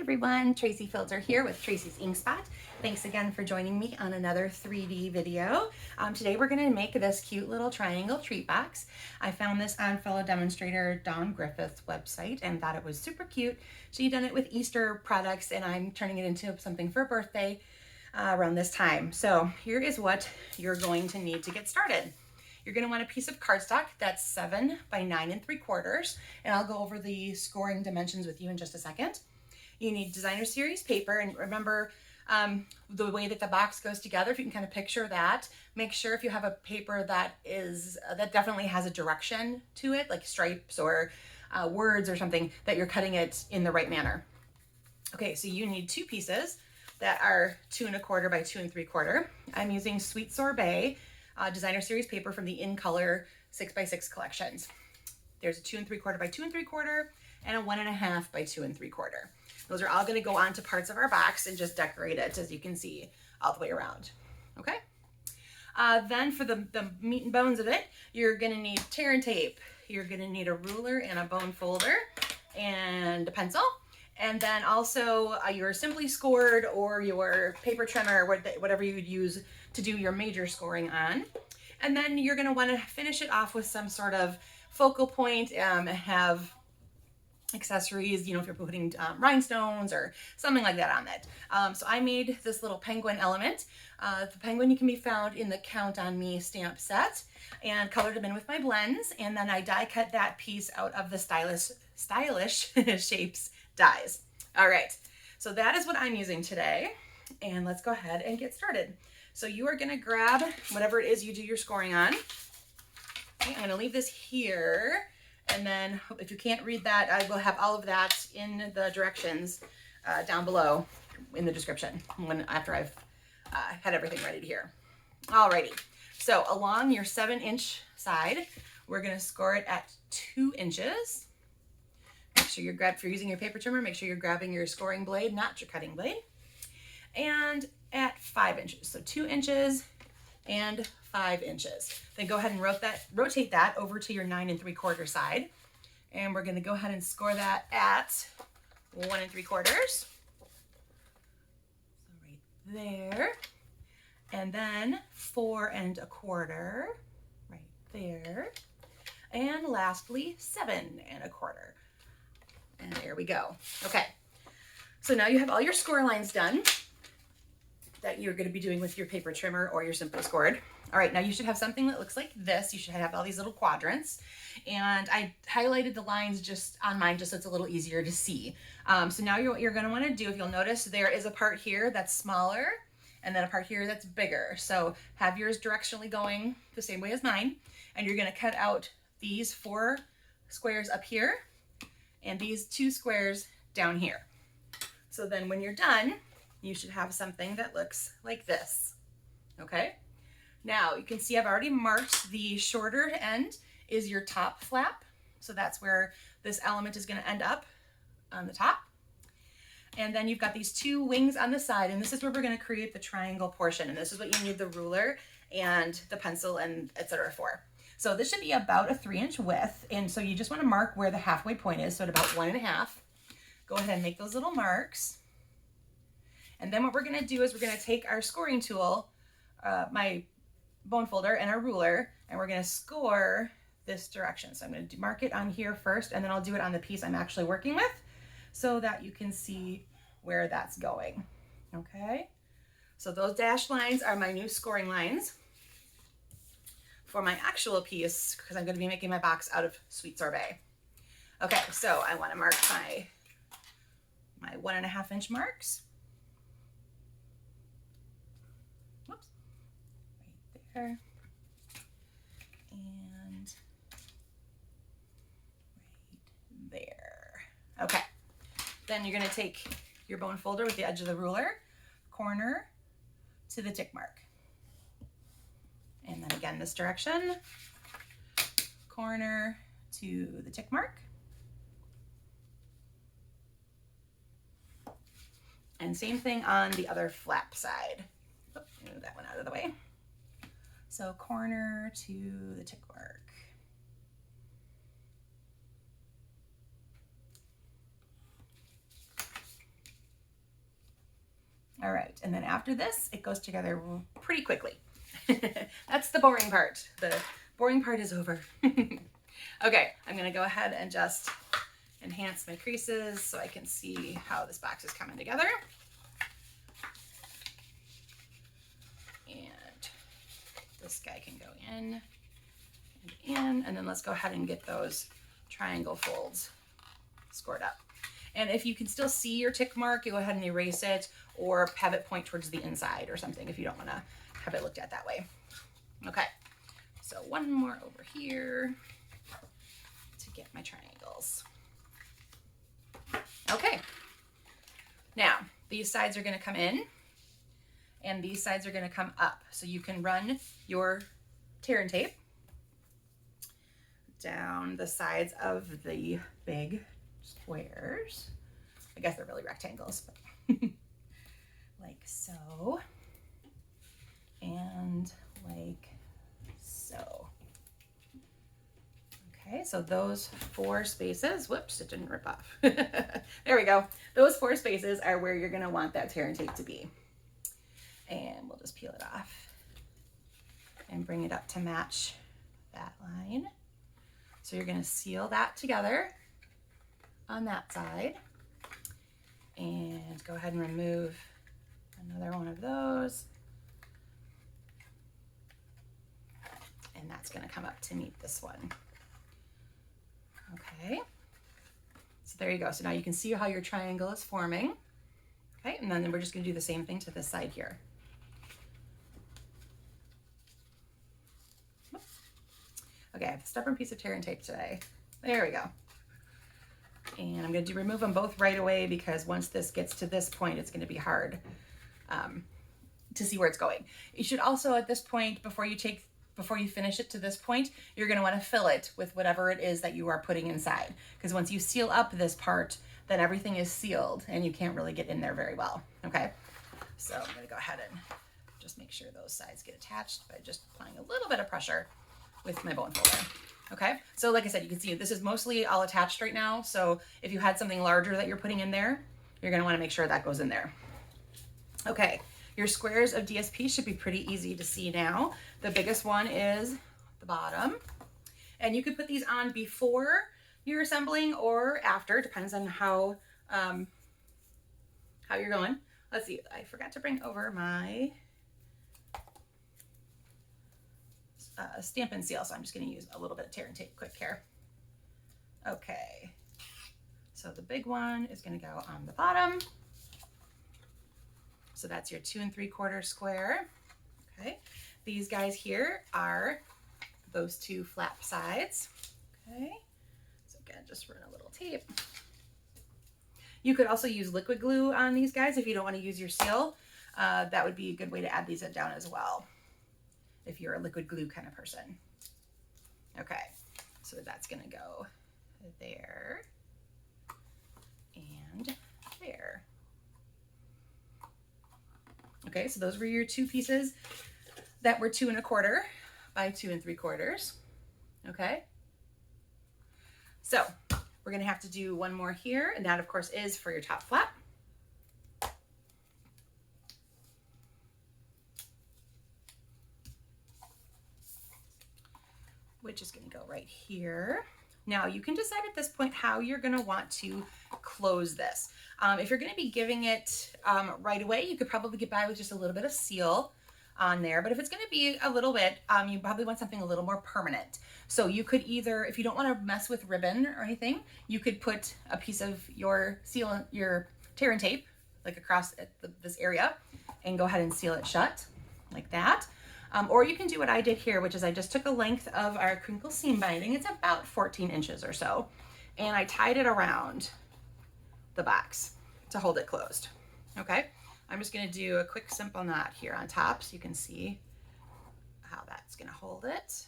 everyone, Tracy Filter here with Tracy's Ink Spot. Thanks again for joining me on another 3D video. Today we're going to make this cute little triangle treat box. I found this on fellow demonstrator Dawn Griffith's website and thought it was super cute. She done it with Easter products and I'm turning it into something for a birthday around this time. So here is what you're going to need to get started. You're going to want a piece of cardstock that's 7 by 9 3/4, and I'll go over the scoring dimensions with you in just a second. You need designer series paper, and remember the way that the box goes together, if you can kind of picture that, make sure if you have a paper that definitely has a direction to it, like stripes or words or something, that you're cutting it in the right manner. Okay, so you need 2 pieces that are 2 1/4 by 2 3/4. I'm using Sweet Sorbet designer series paper from the In Color 6x6 collections. There's a 2 3/4 by 2 3/4 and a 1 1/2 by 2 3/4. Those are all going to go onto parts of our box and just decorate it, as you can see, all the way around. Okay. Then for the meat and bones of it, you're going to need tear and tape. You're going to need a ruler and a bone folder and a pencil. And then also your simply scored or your paper trimmer, whatever you would use to do your major scoring on. And then you're going to want to finish it off with some sort of focal point, have accessories, you know, if you're putting rhinestones or something like that on it. So I made this little penguin element. The penguin can be found in the Count on Me stamp set, and colored them in with my blends. And then I die cut that piece out of the stylish shapes dies. All right, so that is what I'm using today. And let's go ahead and get started. So you are gonna grab whatever it is you do your scoring on. Okay, I'm gonna leave this here. And then if you can't read that, I will have all of that in the directions down below in the description after I've had everything ready here. Alrighty, so along your 7-inch side, we're gonna score it at 2 inches. Make sure if you're using your paper trimmer, make sure you're grabbing your scoring blade, not your cutting blade. And at 5 inches, so 2 inches and 5 inches. Then go ahead and rotate that over to your 9 3/4 side. And we're gonna go ahead and score that at 1 3/4. So right there. And then 4 1/4, right there. And lastly, 7 1/4. And there we go. Okay, so now you have all your score lines done that you're going to be doing with your paper trimmer or your simply scored. All right, now you should have something that looks like this. You should have all these little quadrants. And I highlighted the lines just on mine just so it's a little easier to see. So now what you're going to want to do, if you'll notice, there is a part here that's smaller and then a part here that's bigger. So have yours directionally going the same way as mine. And you're going to cut out these 4 squares up here and these 2 squares down here. So then when you're done, you should have something that looks like this. Okay? Now you can see I've already marked the shorter end is your top flap. So that's where this element is going to end up on the top. And then you've got these 2 wings on the side, and this is where we're going to create the triangle portion. And this is what you need the ruler and the pencil and etc. for. So this should be about a 3-inch width. And so you just want to mark where the halfway point is. So at about 1 1/2, go ahead and make those little marks. And then what we're going to do is we're going to take our scoring tool, my bone folder and our ruler, and we're going to score this direction. So I'm going to mark it on here first, and then I'll do it on the piece I'm actually working with so that you can see where that's going. Okay? So those dashed lines are my new scoring lines for my actual piece, because I'm going to be making my box out of Sweet Sorbet. Okay, so I want to mark my 1 1/2 inch marks. Whoops. Right there. And right there. Okay. Then you're going to take your bone folder with the edge of the ruler, corner to the tick mark. And then again, this direction, corner to the tick mark. And same thing on the other flap side. Oops, move that one out of the way. So corner to the tick mark. All right, and then after this, it goes together pretty quickly. That's the boring part. The boring part is over. Okay, I'm gonna go ahead and just enhance my creases so I can see how this box is coming together. And this guy can go in and in, and then let's go ahead and get those triangle folds scored up. And if you can still see your tick mark, you go ahead and erase it or have it point towards the inside or something if you don't want to have it looked at that way. Okay, so one more over here to get my triangles. Okay, now these sides are going to come in and these sides are going to come up. So you can run your tear and tape down the sides of the big squares. I guess they're really rectangles, but like so, and like so. Okay, so those 4 spaces, whoops, it didn't rip off. There we go. Those 4 spaces are where you're gonna want that tear and tape to be. And we'll just peel it off and bring it up to match that line. So you're gonna seal that together on that side and go ahead and remove another one of those. And that's gonna come up to meet this one. Okay, so there you go. So now you can see how your triangle is forming. Okay, and then we're just gonna do the same thing to this side here. Okay, I have a stubborn piece of tear and tape today. There we go. And I'm going to remove them both right away because once this gets to this point, it's going to be hard to see where it's going. You should also at this point, before you finish it to this point, you're going to want to fill it with whatever it is that you are putting inside. Because once you seal up this part, then everything is sealed and you can't really get in there very well. Okay, so I'm going to go ahead and just make sure those sides get attached by just applying a little bit of pressure with my bone folder. Okay, so like I said, you can see this is mostly all attached right now. So if you had something larger that you're putting in there, you're gonna wanna make sure that goes in there. Okay, your squares of DSP should be pretty easy to see now. The biggest one is the bottom. And you could put these on before you're assembling or after, depends on how you're going. Let's see, I forgot to bring over my stamp and seal, so I'm just going to use a little bit of tear and tape quick here. Okay, so the big one is going to go on the bottom. So that's your 2 3/4 square. Okay, these guys here are those 2 flap sides. Okay, so again, just run a little tape. You could also use liquid glue on these guys if you don't want to use your seal. That would be a good way to add these down as well, if you're a liquid glue kind of person. Okay, so that's gonna go there and there. Okay, so those were your 2 pieces that were 2 1/4 by 2 3/4. Okay, so we're gonna have to do one more here, and that of course is for your top flap. Which is going to go right here. Now you can decide at this point how you're going to want to close this. If you're going to be giving it right away, you could probably get by with just a little bit of seal on there. But if it's going to be a little bit, you probably want something a little more permanent. So you could either, if you don't want to mess with ribbon or anything, you could put a piece of your seal, your tear and tape, like across this area, and go ahead and seal it shut like that. Or you can do what I did here, which is I just took a length of our crinkle seam binding. It's about 14 inches or so. And I tied it around the box to hold it closed. Okay, I'm just gonna do a quick simple knot here on top so you can see how that's gonna hold it.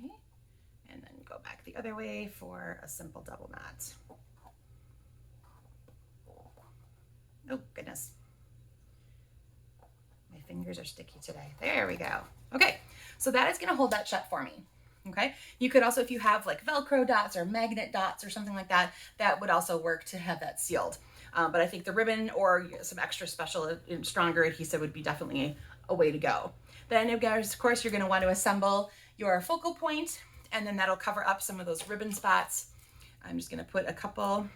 Okay, and then go back the other way for a simple double knot. Oh goodness. My fingers are sticky today. There we go. Okay, so that is going to hold that shut for me. Okay, you could also, if you have like Velcro dots or magnet dots or something like that, that would also work to have that sealed. But I think the ribbon or some extra special, stronger adhesive would be definitely a way to go. Then, of course, you're going to want to assemble your focal point, and then that'll cover up some of those ribbon spots. I'm just going to put a couple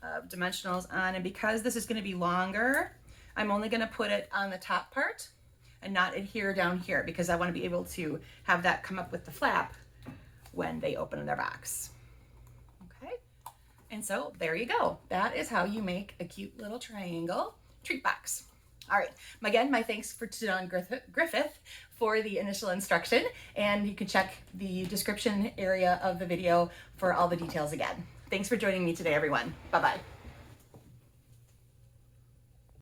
of dimensionals on, and because this is going to be longer, I'm only going to put it on the top part and not adhere down here, because I want to be able to have that come up with the flap when they open their box. Okay, and so there you go. That is how you make a cute little triangle treat box. All right, again, my thanks to Dawn Griffith for the initial instruction, and you can check the description area of the video for all the details again. Thanks for joining me today, everyone. Bye-bye.